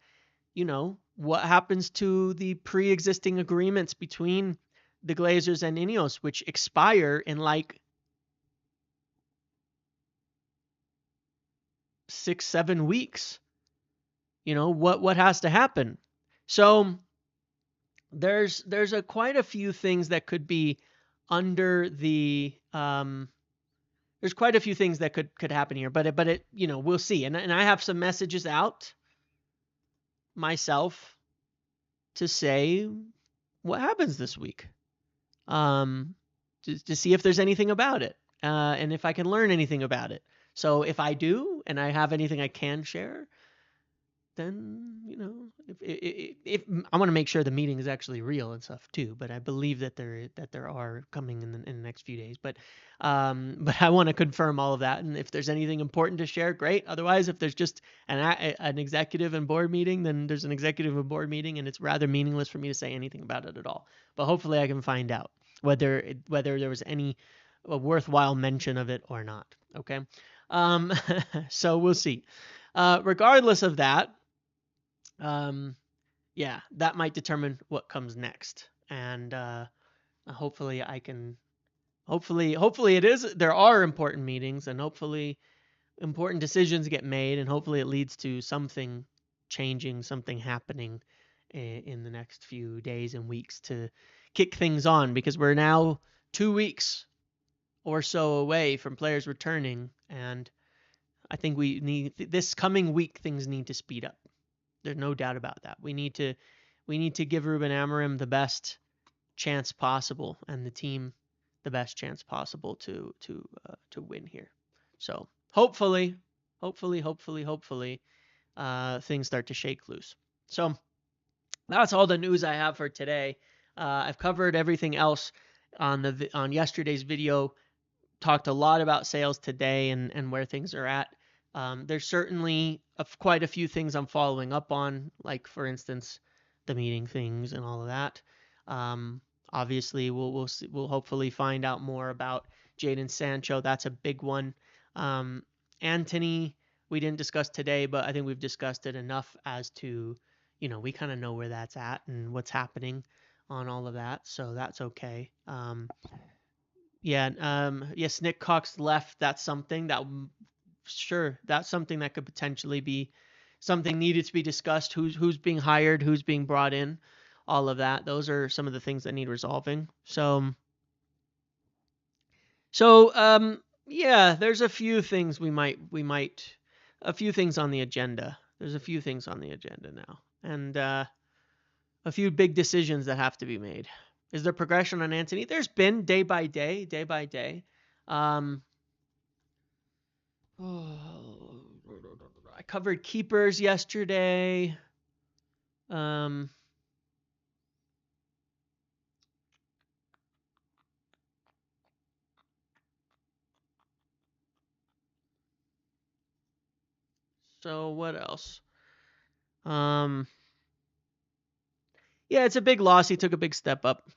what happens to the pre-existing agreements between the Glazers and Ineos, which expire in like 6-7 weeks. What has to happen? So there's quite a few things that could be under the there's quite a few things that could happen here, but it we'll see. And I have some messages out myself to say what happens this week, to see if there's anything about it, and if I can learn anything about it. So if I do, and I have anything I can share, then if I want to make sure the meeting is actually real and stuff too, but I believe that there are coming in the next few days. But I want to confirm all of that, and if there's anything important to share, great. Otherwise, if there's just an executive and board meeting, then there's an executive and board meeting, and it's rather meaningless for me to say anything about it at all. But hopefully, I can find out whether there was any worthwhile mention of it or not. Okay, so we'll see. Regardless of that. Yeah, that might determine what comes next. And hopefully hopefully it is, there are important meetings, and hopefully important decisions get made, and hopefully it leads to something changing, something happening in the next few days and weeks to kick things on, because we're now 2 weeks or so away from players returning, and I think this coming week, things need to speed up. There's no doubt about that. We need to give Ruben Amorim the best chance possible, and the team the best chance possible to win here. So hopefully, things start to shake loose. So that's all the news I have for today. I've covered everything else on yesterday's video. Talked a lot about sales today and where things are at. There's certainly quite a few things I'm following up on, like for instance, the meeting things and all of that. Obviously, we'll hopefully find out more about Jadon Sancho. That's a big one. Antony, we didn't discuss today, but I think we've discussed it enough as to, we kind of know where that's at and what's happening on all of that, so that's okay. Yes, Nick Cox left. That's something that. Sure, that's something that could potentially be something needed to be discussed. Who's being hired, who's being brought in, all of that. Those are some of the things that need resolving. So yeah, there's a few things a few things on the agenda. There's a few things on the agenda now, and a few big decisions that have to be made. Is there progression on Antony? There's been day by day. I covered keepers yesterday. So what else? Yeah, it's a big loss. He took a big step up.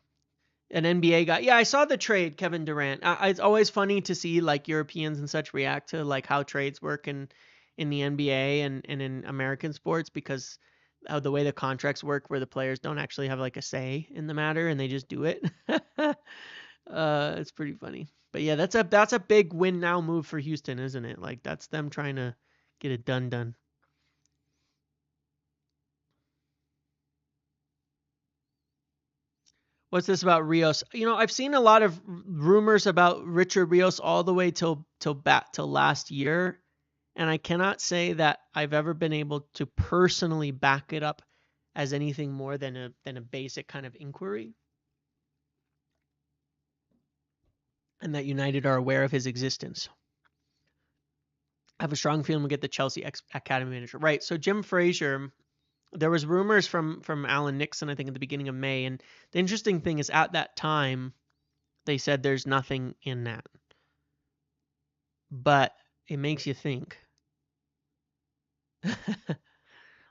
An NBA guy. Yeah, I saw the trade, Kevin Durant. It's always funny to see like Europeans and such react to like how trades work in the NBA and in American sports, because of the way the contracts work, where the players don't actually have like a say in the matter and they just do it. It's pretty funny. But yeah, that's a big win now move for Houston, isn't it? Like that's them trying to get it done. What's this about Rios? I've seen a lot of rumors about Richard Rios all the way till last year, and I cannot say that I've ever been able to personally back it up as anything more than a basic kind of inquiry, and that United are aware of his existence. I have a strong feeling we'll get the Chelsea academy manager. Right. So Jim Frazier, there was rumors from Alan Nixon, I think, at the beginning of May. And the interesting thing is at that time, they said there's nothing in that. But it makes you think.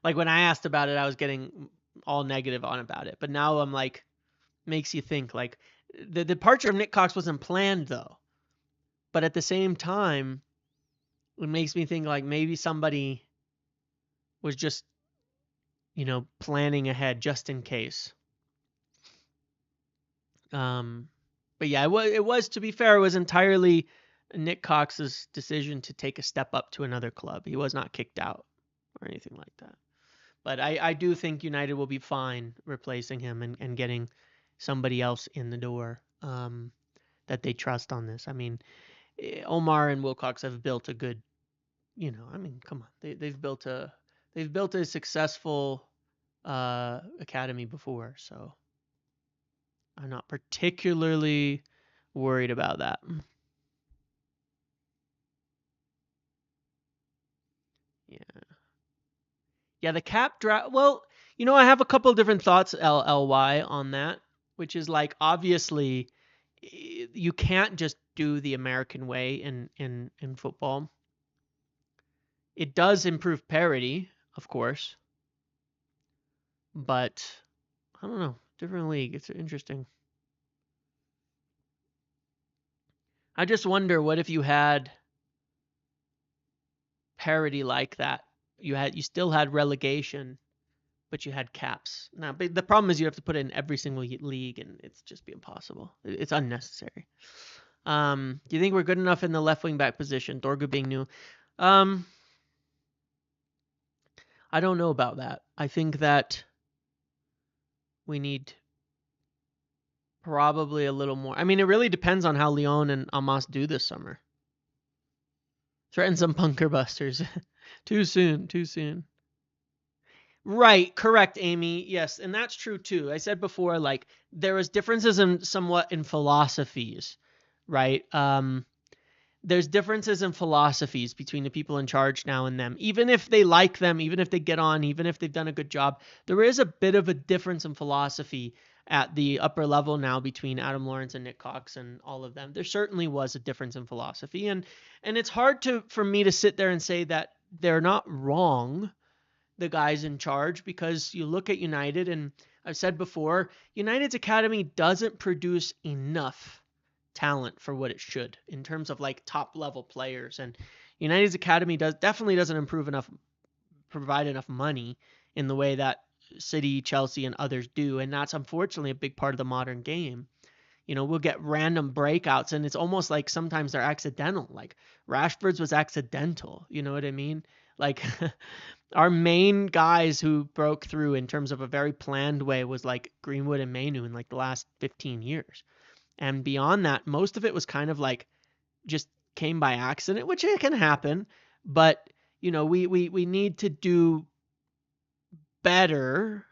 Like when I asked about it, I was getting all negative on about it. But now I'm like, makes you think. Like the departure of Nick Cox wasn't planned though. But at the same time, it makes me think like maybe somebody was just, planning ahead just in case. But yeah, it was, to be fair, it was entirely Nick Cox's decision to take a step up to another club. He was not kicked out or anything like that. But I do think United will be fine replacing him and getting somebody else in the door that they trust on this. I mean, Omar and Wilcox have built a good, come on, they've built a successful academy before, so I'm not particularly worried about that. Yeah. Yeah, the cap draft. Well, I have a couple of different thoughts, LLY, on that, which is like, obviously, you can't just do the American way in football. It does improve parity, of course, but I don't know. Different league. It's interesting. I just wonder, what if you had parity like that? You still had relegation, but you had caps. Now, but the problem is you have to put it in every single league, and it's just be impossible. It's unnecessary. Do you think we're good enough in the left wing back position? Dorgu being new. I don't know about that. I think that we need probably a little more. I mean, it really depends on how Leon and Amos do this summer. Threaten some bunker busters. Too soon. Right, correct, Amy. Yes, and that's true too. I said before, like, there was differences somewhat in philosophies, right? There's differences in philosophies between the people in charge now and them. Even if they like them, even if they get on, even if they've done a good job, there is a bit of a difference in philosophy at the upper level now between Adam Lawrence and Nick Cox and all of them. There certainly was a difference in philosophy, and it's hard for me to sit there and say that they're not wrong, the guys in charge, because you look at United, and I've said before, United's academy doesn't produce enough talent for what it should in terms of like top level players, and United's academy definitely doesn't provide enough money in the way that City, Chelsea, and others do, and that's unfortunately a big part of the modern game. We'll get random breakouts, and it's almost like sometimes they're accidental. Like Rashford's was accidental. You know what I mean? Like our main guys who broke through in terms of a very planned way was like Greenwood and Mainu in like the last 15 years. And beyond that, most of it was kind of like just came by accident, which it can happen. But, we need to do better.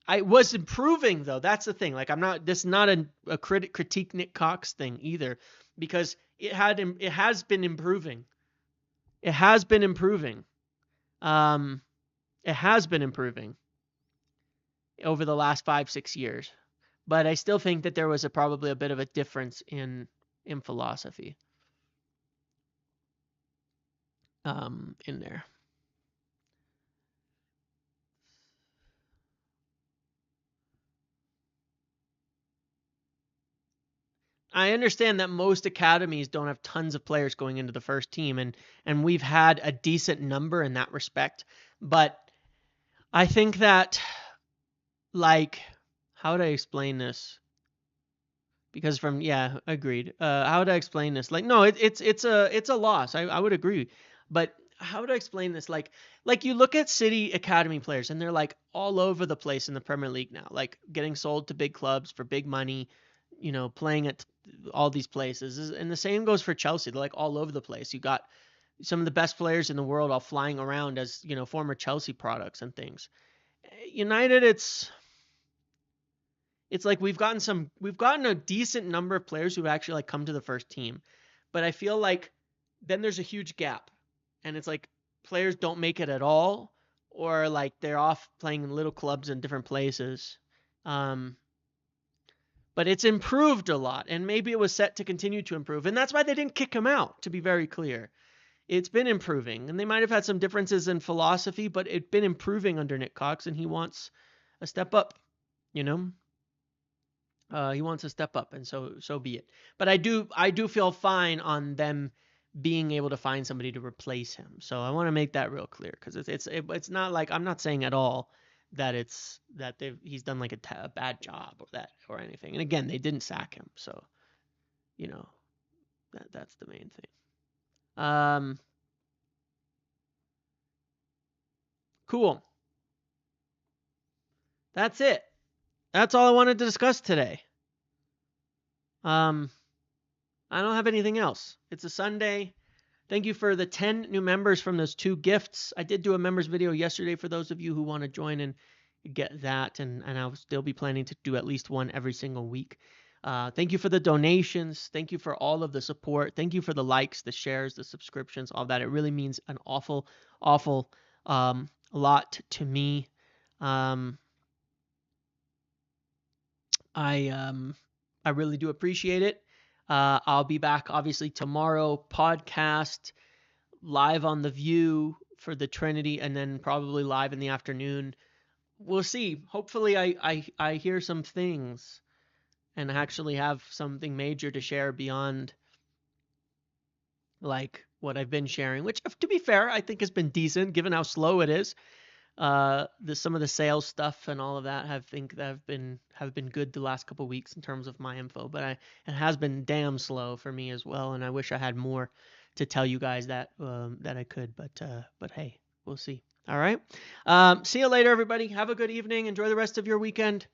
I was improving though. That's the thing. Like this is not a critique Nick Cox thing either, because it has been improving. It has been improving. It has been improving over the last 5-6 years, but I still think that there was probably a bit of a difference in philosophy in there. I understand that most academies don't have tons of players going into the first team, and we've had a decent number in that respect, but I think that, like, how would I explain this? Because agreed. How would I explain this? Like, no, it's a loss. I would agree, but how would I explain this? Like you look at City academy players, and they're like all over the place in the Premier League now, like getting sold to big clubs for big money, playing at all these places. And the same goes for Chelsea. They're like all over the place. You got some of the best players in the world all flying around as, former Chelsea products and things. United, it's like we've gotten a decent number of players who actually like come to the first team, but I feel like then there's a huge gap. and it's like players don't make it at all, or like they're off playing in little clubs in different places. But it's improved a lot, and maybe it was set to continue to improve, and that's why they didn't kick him out, to be very clear. It's been improving, and they might have had some differences in philosophy, but it's been improving under Nick Cox, and he wants a step up, you know? He wants to step up, and so be it. But I do feel fine on them being able to find somebody to replace him. So I want to make that real clear, because it's not like, I'm not saying at all that he's done like a bad job or anything. And again, they didn't sack him, so that's the main thing. Cool. That's it. That's all I wanted to discuss today. I don't have anything else. It's a Sunday. Thank you for the 10 new members from those 2 gifts. I did do a members video yesterday for those of you who want to join and get that, and I'll still be planning to do at least one every single week. Thank you for the donations. Thank you for all of the support. Thank you for the likes, the shares, the subscriptions, all that. It really means an awful lot to me. I really do appreciate it. I'll be back obviously tomorrow, podcast, live on The View for the Trinity, and then probably live in the afternoon. We'll see. Hopefully I hear some things and actually have something major to share beyond like what I've been sharing, which, to be fair, I think has been decent given how slow it is. Some of the sales stuff and all of that have been good the last couple of weeks in terms of my info, but it has been damn slow for me as well, and I wish I had more to tell you guys that I could, but hey, we'll see. All right. See you later, everybody. Have a good evening. Enjoy the rest of your weekend.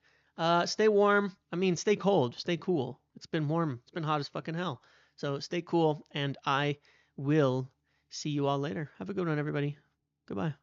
Stay warm. I mean, stay cold. Stay cool. It's been warm. It's been hot as fucking hell. So stay cool, and I will see you all later. Have a good one, everybody. Goodbye.